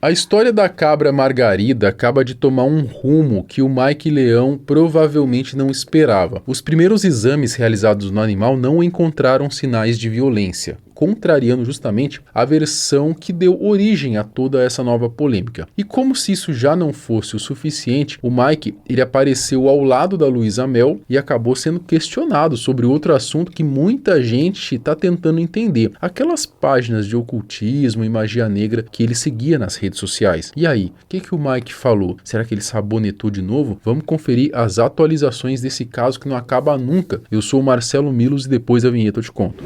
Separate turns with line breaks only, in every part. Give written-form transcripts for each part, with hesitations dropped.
A história da cabra Margarida acaba de tomar um rumo que o Mike Leão provavelmente não esperava. Os primeiros exames realizados no animal não encontraram sinais de violência, contrariando justamente a versão que deu origem a toda essa nova polêmica. E como se isso já não fosse o suficiente, o Mike ele apareceu ao lado da Luísa Mel e acabou sendo questionado sobre outro assunto que muita gente está tentando entender. Aquelas páginas de ocultismo e magia negra que ele seguia nas redes sociais. E aí, o que o Mike falou? Será que ele sabonetou de novo? Vamos conferir as atualizações desse caso que não acaba nunca. Eu sou o Marcelo Milos e depois da vinheta eu te conto.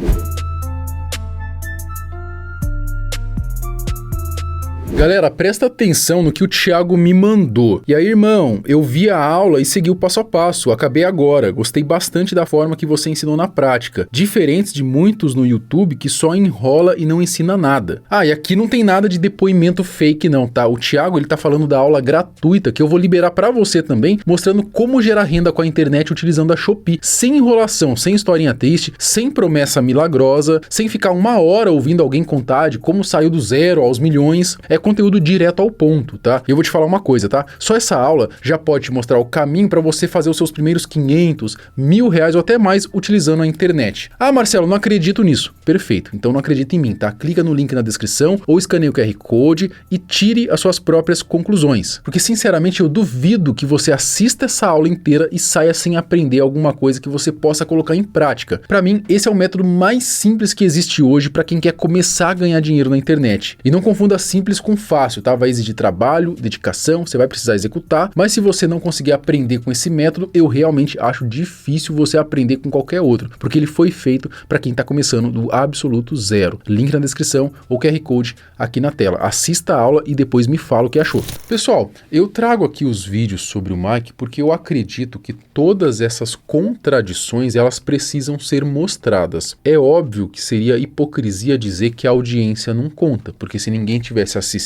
Galera, presta atenção no que o Thiago me mandou. E aí, irmão, eu vi a aula e segui o passo a passo. Acabei agora. Gostei bastante da forma que você ensinou na prática. Diferentes de muitos no YouTube que só enrola e não ensina nada. Ah, e aqui não tem nada de depoimento fake não, tá? O Thiago, ele tá falando da aula gratuita que eu vou liberar pra você também, mostrando como gerar renda com a internet utilizando a Shopee. Sem enrolação, sem historinha triste, sem promessa milagrosa, sem ficar uma hora ouvindo alguém contar de como saiu do zero aos milhões. É conteúdo direto ao ponto, tá? Eu vou te falar uma coisa, tá? Só essa aula já pode te mostrar o caminho para você fazer os seus primeiros 500, R$1.000 ou até mais utilizando a internet. Ah, Marcelo, não acredito nisso. Perfeito, então não acredita em mim, tá? Clica no link na descrição ou escaneie o QR Code e tire as suas próprias conclusões. Porque, sinceramente, eu duvido que você assista essa aula inteira e saia sem aprender alguma coisa que você possa colocar em prática. Para mim, esse é o método mais simples que existe hoje para quem quer começar a ganhar dinheiro na internet. E não confunda simples com fácil, tá? Vai exigir trabalho, dedicação, você vai precisar executar, mas se você não conseguir aprender com esse método, eu realmente acho difícil você aprender com qualquer outro, porque ele foi feito para quem tá começando do absoluto zero. Link na descrição ou QR Code aqui na tela. Assista a aula e depois me fala o que achou. Pessoal, eu trago aqui os vídeos sobre o Mike porque eu acredito que todas essas contradições, elas precisam ser mostradas. É óbvio que seria hipocrisia dizer que a audiência não conta, porque se ninguém tivesse assistindo,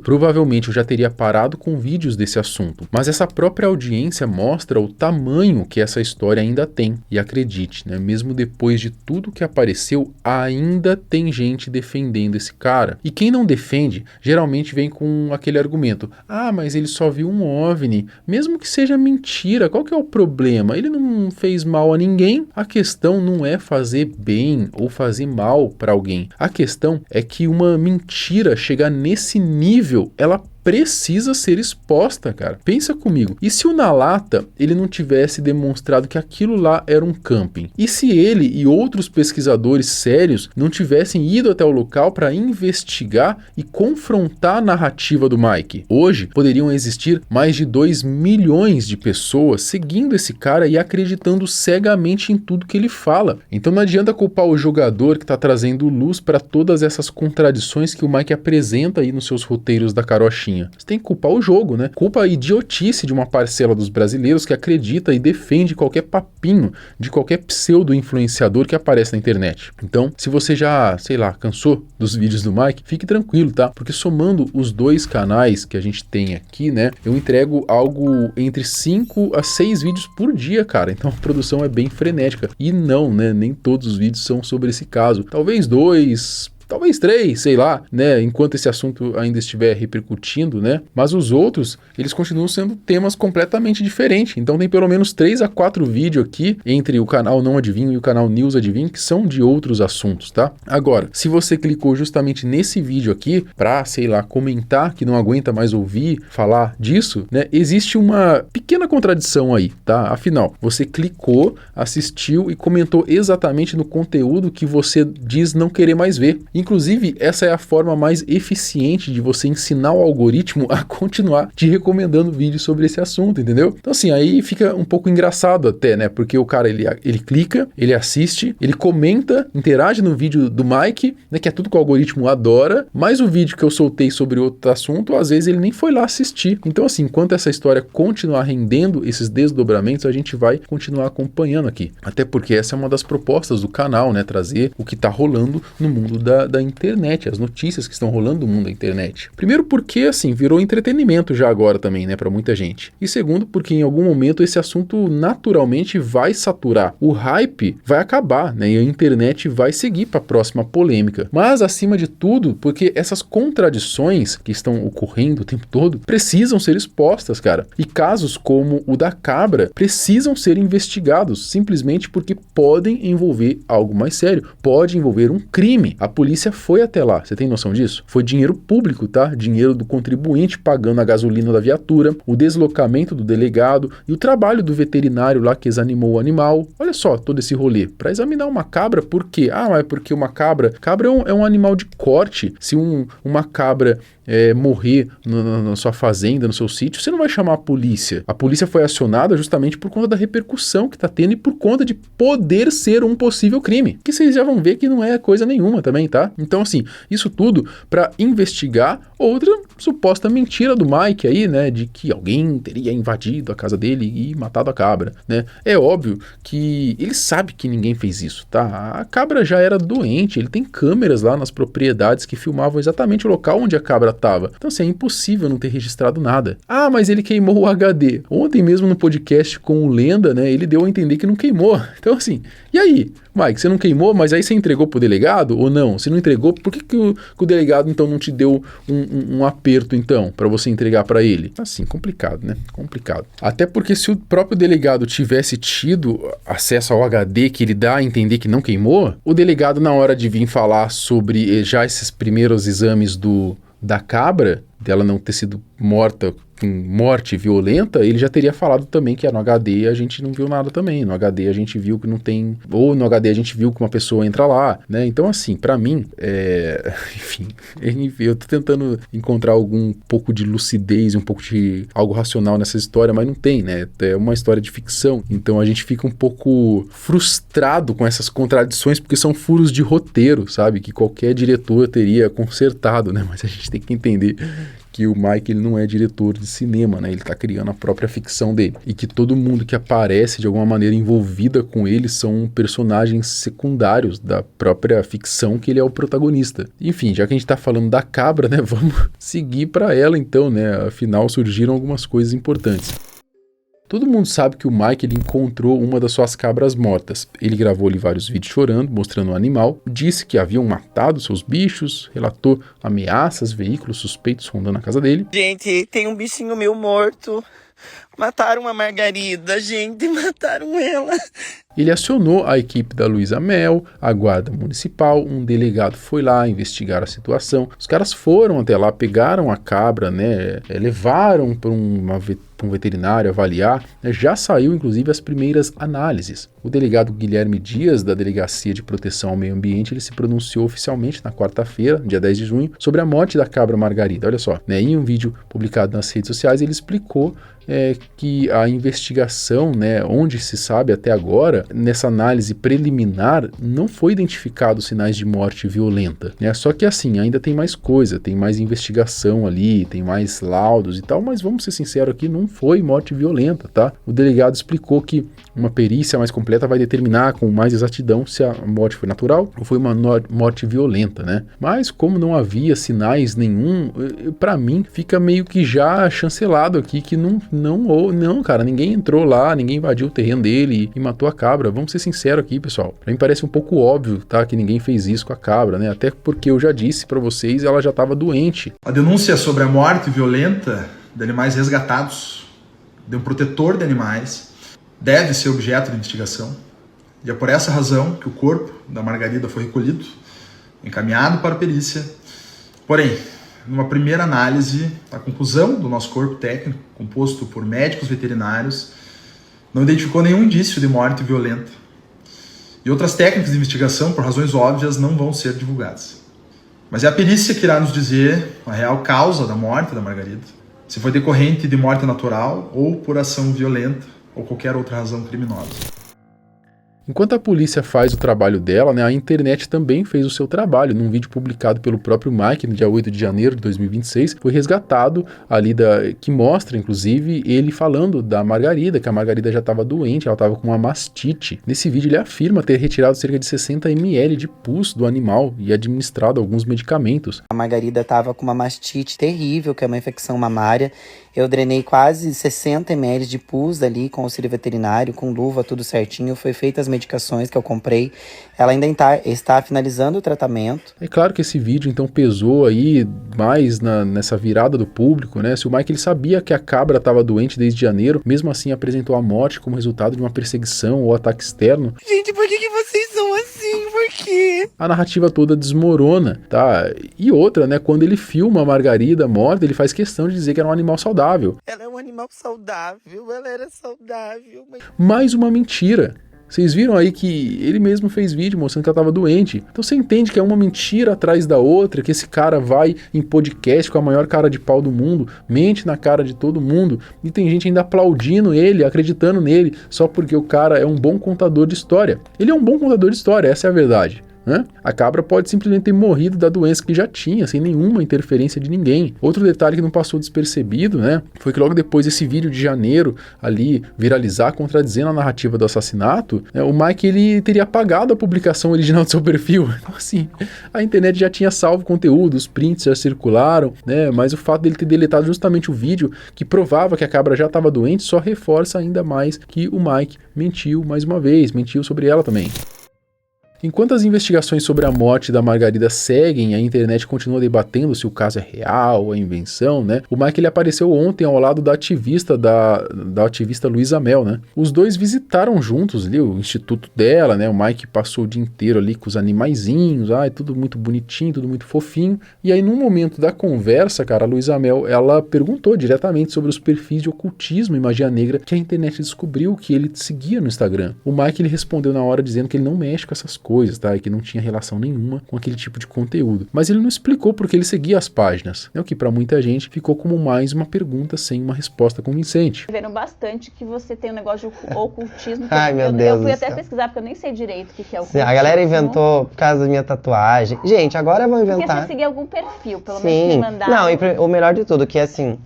provavelmente eu já teria parado com vídeos desse assunto. Mas essa própria audiência mostra o tamanho que essa história ainda tem. E acredite, né, mesmo depois de tudo que apareceu, ainda tem gente defendendo esse cara. E quem não defende, geralmente vem com aquele argumento: ah, mas ele só viu um OVNI. Mesmo que seja mentira, qual que é o problema? Ele não fez mal a ninguém. A questão não é fazer bem ou fazer mal para alguém. A questão é que uma mentira chega nesse nível, ela precisa ser exposta, cara. Pensa comigo. E se o Nalata, ele não tivesse demonstrado que aquilo lá era um camping? E se ele e outros pesquisadores sérios não tivessem ido até o local para investigar e confrontar a narrativa do Mike? Hoje, poderiam existir mais de 2 milhões de pessoas seguindo esse cara e acreditando cegamente em tudo que ele fala. Então não adianta culpar o jogador que está trazendo luz para todas essas contradições que o Mike apresenta aí nos seus roteiros da carochinha. Você tem que culpar o jogo, né? Culpa a idiotice de uma parcela dos brasileiros que acredita e defende qualquer papinho de qualquer pseudo-influenciador que aparece na internet. Então, se você já, sei lá, cansou dos vídeos do Mike, fique tranquilo, tá? Porque somando os dois canais que a gente tem aqui, né? Eu entrego algo entre 5 a 6 vídeos por dia, cara. Então a produção é bem frenética. E não, né? Nem todos os vídeos são sobre esse caso. Talvez 2... talvez 3, sei lá, né, enquanto esse assunto ainda estiver repercutindo, né, mas os outros, eles continuam sendo temas completamente diferentes, então tem pelo menos 3 a 4 vídeos aqui, entre o canal Não Adivinho e o canal News Adivinho, que são de outros assuntos, tá? Agora, se você clicou justamente nesse vídeo aqui, pra, sei lá, comentar que não aguenta mais ouvir falar disso, né, existe uma pequena contradição aí, tá? Afinal, você clicou, assistiu e comentou exatamente no conteúdo que você diz não querer mais ver. Inclusive, essa é a forma mais eficiente de você ensinar o algoritmo a continuar te recomendando vídeos sobre esse assunto, entendeu? Então assim, aí fica um pouco engraçado até, né? Porque o cara, ele clica, ele assiste, ele comenta, interage no vídeo do Mike, né? Que é tudo que o algoritmo adora, mas o vídeo que eu soltei sobre outro assunto, às vezes ele nem foi lá assistir. Então assim, enquanto essa história continuar rendendo esses desdobramentos, a gente vai continuar acompanhando aqui. Até porque essa é uma das propostas do canal, né? Trazer o que tá rolando no mundo da internet, as notícias que estão rolando no mundo da internet. Primeiro porque, assim, virou entretenimento já agora também, né, para muita gente. E segundo porque em algum momento esse assunto naturalmente vai saturar. O hype vai acabar, né, e a internet vai seguir para a próxima polêmica. Mas, acima de tudo, porque essas contradições que estão ocorrendo o tempo todo precisam ser expostas, cara. E casos como o da cabra precisam ser investigados, simplesmente porque podem envolver algo mais sério, pode envolver um crime. A polícia foi até lá, você tem noção disso? Foi dinheiro público, tá? Dinheiro do contribuinte pagando a gasolina da viatura, o deslocamento do delegado e o trabalho do veterinário lá que examou o animal. Olha só todo esse rolê. Para examinar uma cabra, por quê? Ah, mas porque uma cabra é um animal de corte. Se uma cabra morrer na sua fazenda, no seu sítio, você não vai chamar a polícia. A polícia foi acionada justamente por conta da repercussão que está tendo e por conta de poder ser um possível crime. Que vocês já vão ver que não é coisa nenhuma também, tá? Então, assim, isso tudo para investigar outra suposta mentira do Mike aí, né, de que alguém teria invadido a casa dele e matado a cabra, né? É óbvio que ele sabe que ninguém fez isso, tá? A cabra já era doente, ele tem câmeras lá nas propriedades que filmavam exatamente o local onde a cabra estava. Então, assim, é impossível não ter registrado nada. Ah, mas ele queimou o HD. Ontem mesmo no podcast com o Lenda, né, ele deu a entender que não queimou. Então, assim, e aí? Mike, você não queimou, mas aí você entregou pro delegado ou não? Se não entregou, por que o delegado então não te deu um aperto então para você entregar para ele? Assim, complicado, né? Complicado. Até porque se o próprio delegado tivesse tido acesso ao HD que ele dá a entender que não queimou, o delegado na hora de vir falar sobre já esses primeiros exames da cabra, dela não ter sido morta com morte violenta, ele já teria falado também que no HD a gente não viu nada também. No HD a gente viu que não tem... Ou no HD a gente viu que uma pessoa entra lá, né? Então, assim, pra mim, enfim, eu tô tentando encontrar algum pouco de lucidez, um pouco de algo racional nessa história, mas não tem, né? É uma história de ficção. Então a gente fica um pouco frustrado com essas contradições, porque são furos de roteiro, sabe? Que qualquer diretor teria consertado, né? Mas a gente tem que entender que o Mike ele não é diretor de cinema, né? Ele está criando a própria ficção dele. E que todo mundo que aparece de alguma maneira envolvida com ele são personagens secundários da própria ficção que ele é o protagonista. Enfim, já que a gente está falando da cabra, né? Vamos seguir para ela então, né? Afinal, surgiram algumas coisas importantes. Todo mundo sabe que o Mike ele encontrou uma das suas cabras mortas. Ele gravou ali vários vídeos chorando, mostrando o animal, disse que haviam matado seus bichos, relatou ameaças, veículos suspeitos rondando a casa dele.
Gente, tem um bichinho meu morto. Mataram a Margarida, gente, mataram ela.
Ele acionou a equipe da Luísa Mel, a guarda municipal, um delegado foi lá investigar a situação. Os caras foram até lá, pegaram a cabra, né, levaram para um veterinário avaliar, né, já saiu inclusive as primeiras análises. O delegado Guilherme Dias, da Delegacia de Proteção ao Meio Ambiente, ele se pronunciou oficialmente na quarta-feira, dia 10 de junho, sobre a morte da cabra Margarida. Olha só, né, em um vídeo publicado nas redes sociais, ele explicou que a investigação, né, onde se sabe até agora, nessa análise preliminar, não foi identificado sinais de morte violenta, né? Só que assim, ainda tem mais coisa, tem mais investigação ali, tem mais laudos e tal, mas vamos ser sinceros aqui, não foi morte violenta, tá? O delegado explicou que uma perícia mais completa vai determinar com mais exatidão se a morte foi natural ou foi uma morte violenta, né? Mas como não havia sinais nenhum, para mim fica meio que já chancelado aqui que não, cara, ninguém entrou lá, ninguém invadiu o terreno dele e matou a cabra. Vamos ser sinceros aqui, pessoal. Pra mim parece um pouco óbvio, tá, que ninguém fez isso com a cabra, né? Até porque eu já disse pra vocês, ela já estava doente.
A denúncia sobre a morte violenta de animais resgatados, de um protetor de animais, deve ser objeto de investigação. E é por essa razão que o corpo da Margarida foi recolhido, encaminhado para a perícia. Porém, numa primeira análise, a conclusão do nosso corpo técnico, composto por médicos veterinários, não identificou nenhum indício de morte violenta. E outras técnicas de investigação, por razões óbvias, não vão ser divulgadas. Mas é a perícia que irá nos dizer a real causa da morte da Margarida, se foi decorrente de morte natural ou por ação violenta ou qualquer outra razão criminosa.
Enquanto a polícia faz o trabalho dela, né, a internet também fez o seu trabalho. Num vídeo publicado pelo próprio Mike no dia 8 de janeiro de 2026, foi resgatado ali que mostra, inclusive, ele falando da Margarida, que a Margarida já estava doente, ela estava com uma mastite. Nesse vídeo ele afirma ter retirado cerca de 60 ml de pus do animal e administrado alguns medicamentos.
A Margarida estava com uma mastite terrível, que é uma infecção mamária. Eu drenei quase 60 ml de pus ali com auxílio veterinário, com luva, tudo certinho. Foi feitas as medicações que eu comprei. Ela ainda está finalizando o tratamento.
É claro que esse vídeo então pesou aí mais nessa virada do público, né? Se o Mike ele sabia que a cabra estava doente desde janeiro, mesmo assim apresentou a morte como resultado de uma perseguição ou ataque externo.
Gente, por que vocês são assim? Por quê?
A narrativa toda desmorona, tá? E outra, né? Quando ele filma a Margarida morta, ele faz questão de dizer que era um animal saudável.
Ela é um animal saudável, ela era saudável. Mas...
Mais uma mentira. Vocês viram aí que ele mesmo fez vídeo mostrando que ela estava doente. Então você entende que é uma mentira atrás da outra, que esse cara vai em podcast com a maior cara de pau do mundo, mente na cara de todo mundo, e tem gente ainda aplaudindo ele, acreditando nele, só porque o cara é um bom contador de história. Ele é um bom contador de história, essa é a verdade. A cabra pode simplesmente ter morrido da doença que já tinha, sem nenhuma interferência de ninguém. Outro detalhe que não passou despercebido, né, foi que logo depois desse vídeo de janeiro ali viralizar, contradizendo a narrativa do assassinato, né, o Mike ele teria apagado a publicação original do seu perfil. Então assim, a internet já tinha salvo conteúdo, os prints já circularam, né, mas o fato dele ter deletado justamente o vídeo que provava que a cabra já estava doente só reforça ainda mais que o Mike mentiu mais uma vez, mentiu sobre ela também. Enquanto as investigações sobre a morte da Margarida seguem, a internet continua debatendo se o caso é real ou é invenção, né? O Mike ele apareceu ontem ao lado da ativista da ativista Luísa Mel, né? Os dois visitaram juntos ali o instituto dela, né? O Mike passou o dia inteiro ali com os animaizinhos, tudo muito bonitinho, tudo muito fofinho. E aí, num momento da conversa, cara, a Luísa Mel, ela perguntou diretamente sobre os perfis de ocultismo e magia negra que a internet descobriu que ele seguia no Instagram. O Mike ele respondeu na hora dizendo que ele não mexe com essas coisas, tá? E que não tinha relação nenhuma com aquele tipo de conteúdo. Mas ele não explicou porque ele seguia as páginas, né? O que pra muita gente ficou como mais uma pergunta sem uma resposta convincente.
Viram bastante que você tem um negócio de ocultismo.
Ai, meu Deus.
Eu fui até pesquisar porque eu nem sei direito o que é ocultismo.
A galera inventou por causa da minha tatuagem. Gente, agora vão inventar.
Porque você seguir algum perfil, pelo menos me mandar.
Não, e o melhor de tudo, que assim,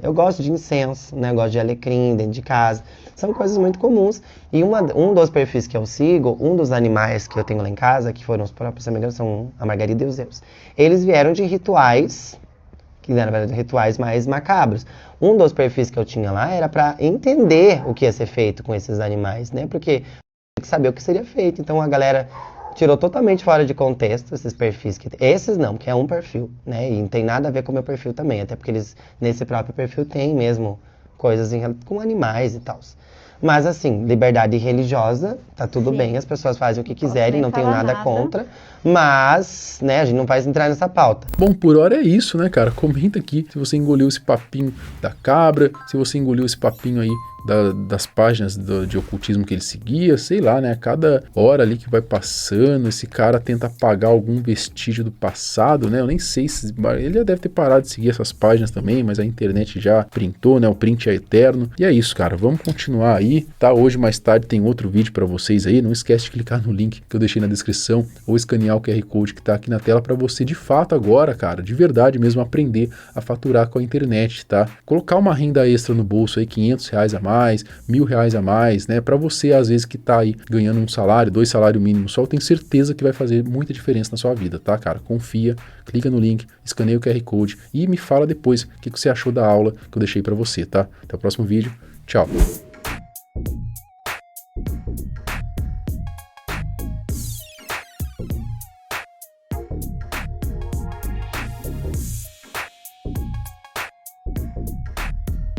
eu gosto de incenso, né? Eu gosto de alecrim dentro de casa. São coisas muito comuns. E um dos perfis que eu sigo, um dos animais que eu tenho lá em casa, que foram os próprios, se não me engano, são a Margarida e os Zeus. Eles vieram de rituais, que na verdade rituais mais macabros. Um dos perfis que eu tinha lá era para entender o que ia ser feito com esses animais, né? Porque tem que saber o que seria feito. Então a galera tirou totalmente fora de contexto esses perfis. Esses não, porque é um perfil, né? E não tem nada a ver com o meu perfil também. Até porque eles, nesse próprio perfil, tem mesmo coisas com animais e tal. Mas assim, liberdade religiosa, tá tudo bem, as pessoas fazem o que quiserem, não tenho nada contra, mas, né, a gente não vai entrar nessa pauta.
Bom, por hora é isso, né, cara? Comenta aqui se você engoliu esse papinho da cabra, se você engoliu esse papinho aí das páginas de ocultismo que ele seguia, sei lá, né? A cada hora ali que vai passando, esse cara tenta apagar algum vestígio do passado, né? Eu nem sei se... Ele já deve ter parado de seguir essas páginas também, mas a internet já printou, né? O print é eterno. E é isso, cara. Vamos continuar aí, tá? Hoje, mais tarde, tem outro vídeo pra vocês aí. Não esquece de clicar no link que eu deixei na descrição ou escanear o QR Code que tá aqui na tela pra você, de fato, agora, cara, de verdade mesmo, aprender a faturar com a internet, tá? Colocar uma renda extra no bolso aí, R$500 a mais, R$1.000 a mais, né? Para você, às vezes, que tá aí ganhando um salário, 2 salários mínimos só, eu tenho certeza que vai fazer muita diferença na sua vida, tá, cara? Confia, clica no link, escaneia o QR Code e me fala depois o que você achou da aula que eu deixei para você, tá? Até o próximo vídeo. Tchau!